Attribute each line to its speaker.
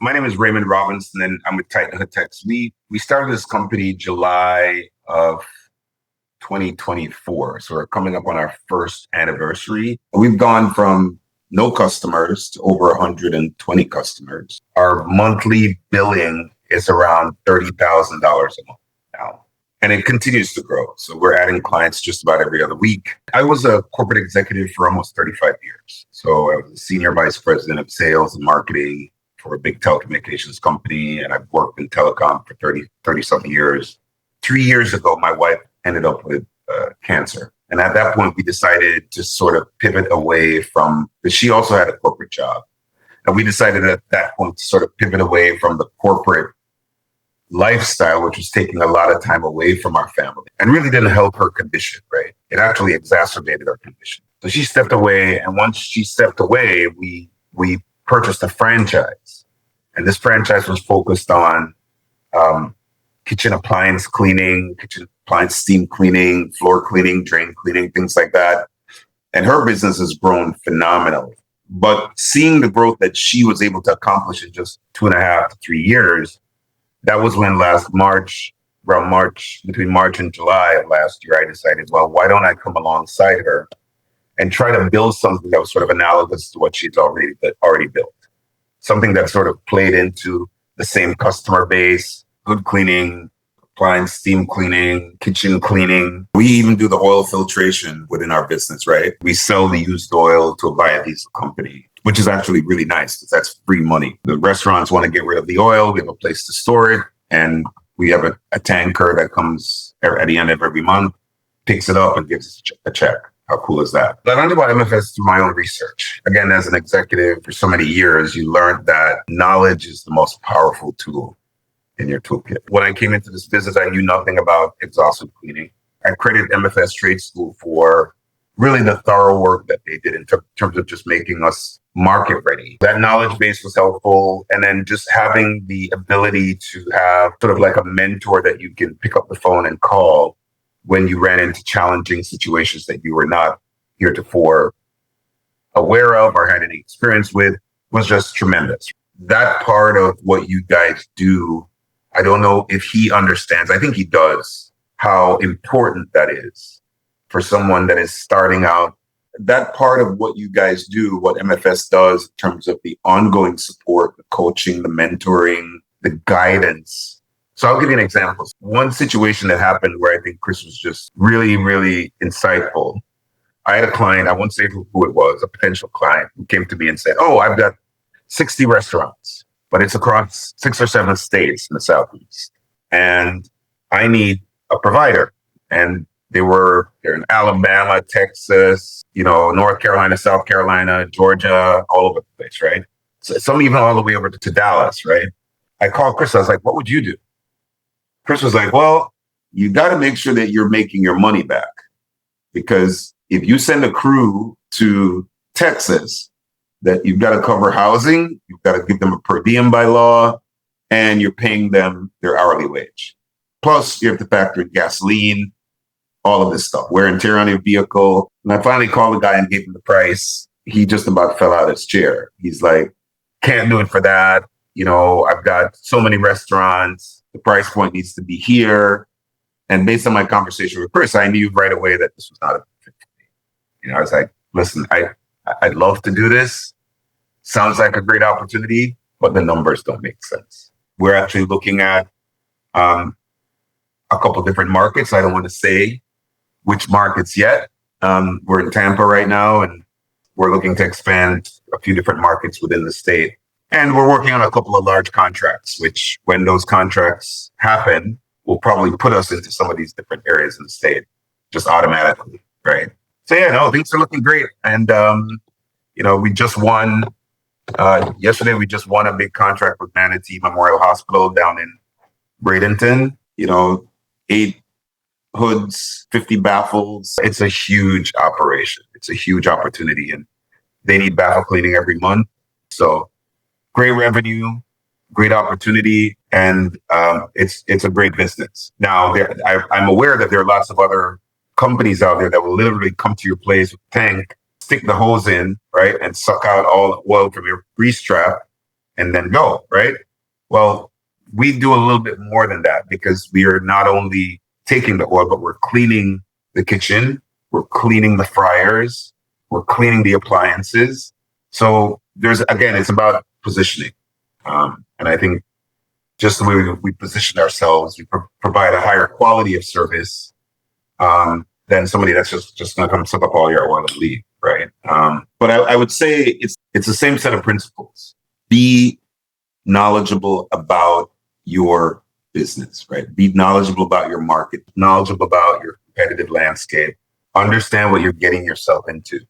Speaker 1: My name is Raymond Robinson, and I'm with Titan Hood Techs. We started this company July of 2024. So we're coming up on our first anniversary. We've gone from no customers to over 120 customers. Our monthly billing is around $30,000 a month now. And it continues to grow. So we're adding clients just about every other week. I was a corporate executive for almost 35 years. So I was a senior vice president of sales and marketing for a big telecommunications company. And I've worked in telecom for 30 something years. 3 years ago, my wife ended up with cancer. And at that point, we decided to sort of pivot away from, because she also had a corporate job. And we decided at that point to sort of pivot away from the corporate lifestyle, which was taking a lot of time away from our family and really didn't help her condition, right? It actually exacerbated her condition. So she stepped away. And once she stepped away, we purchased a franchise. And this franchise was focused on kitchen appliance cleaning, kitchen appliance steam cleaning, floor cleaning, drain cleaning, things like that. And her business has grown phenomenally. But seeing the growth that she was able to accomplish in just 2.5 to 3 years, that was when between March and July of last year, I decided, well, why don't I come alongside her and try to build something that was sort of analogous to what she's already built. Something that sort of played into the same customer base, good cleaning, appliance steam cleaning, kitchen cleaning. We even do the oil filtration within our business, right? We sell the used oil to a biodiesel company, which is actually really nice because that's free money. The restaurants want to get rid of the oil. We have a place to store it. And we have a tanker that comes at the end of every month, picks it up and gives us a check. How cool is that? I learned about MFS through my own research. Again, as an executive for so many years, you learned that knowledge is the most powerful tool in your toolkit. When I came into this business, I knew nothing about exhaustive cleaning. I credit MFS Trade School for really the thorough work that they did in terms of just making us market ready. That knowledge base was helpful. And then just having the ability to have sort of like a mentor that you can pick up the phone and call when you ran into challenging situations that you were not heretofore aware of or had any experience with was just tremendous. That part of what you guys do, I don't know if he understands. I think he does, how important that is for someone that is starting out. That part of what you guys do, what MFS does in terms of the ongoing support, the coaching, the mentoring, the guidance. So I'll give you an example. One situation that happened where I think Chris was just really, really insightful. I had a client, I won't say who it was, a potential client who came to me and said, oh, I've got 60 restaurants, but it's across 6 or 7 states in the Southeast. And I need a provider. And they're in Alabama, Texas, North Carolina, South Carolina, Georgia, all over the place, right? So some even all the way over to Dallas, right? I called Chris. I was like, what would you do? Chris was like, well, you got to make sure that you're making your money back. Because if you send a crew to Texas, that you've got to cover housing, you've got to give them a per diem by law, and you're paying them their hourly wage. Plus, you have to factor in gasoline, all of this stuff, wear and tear on your vehicle. And I finally called the guy and gave him the price. He just about fell out of his chair. He's like, can't do it for that. I've got so many restaurants. The price point needs to be here. And based on my conversation with Chris, I knew right away that this was not a fit for me. I was like, listen, I'd love to do this. Sounds like a great opportunity, but the numbers don't make sense. We're actually looking at a couple different markets. I don't want to say which markets yet. We're in Tampa right now, and we're looking to expand a few different markets within the state. And we're working on a couple of large contracts, which when those contracts happen, will probably put us into some of these different areas in the state just automatically, right? So things are looking great. And, we just won, yesterday we just won a big contract with Manatee Memorial Hospital down in Bradenton, 8 hoods, 50 baffles. It's a huge operation. It's a huge opportunity, and they need baffle cleaning every month. So great revenue, great opportunity, and it's a great business. Now, I'm aware that there are lots of other companies out there that will literally come to your place with a tank, stick the hose in, right, and suck out all the oil from your grease trap and then go, right? Well, we do a little bit more than that because we are not only taking the oil, but we're cleaning the kitchen, we're cleaning the fryers, we're cleaning the appliances. So again, it's about positioning. And I think just the way we position ourselves, we provide a higher quality of service than somebody that's just going to come suck up all your oil and leave, right? But I would say it's the same set of principles. Be knowledgeable about your business, right? Be knowledgeable about your market, knowledgeable about your competitive landscape, understand what you're getting yourself into.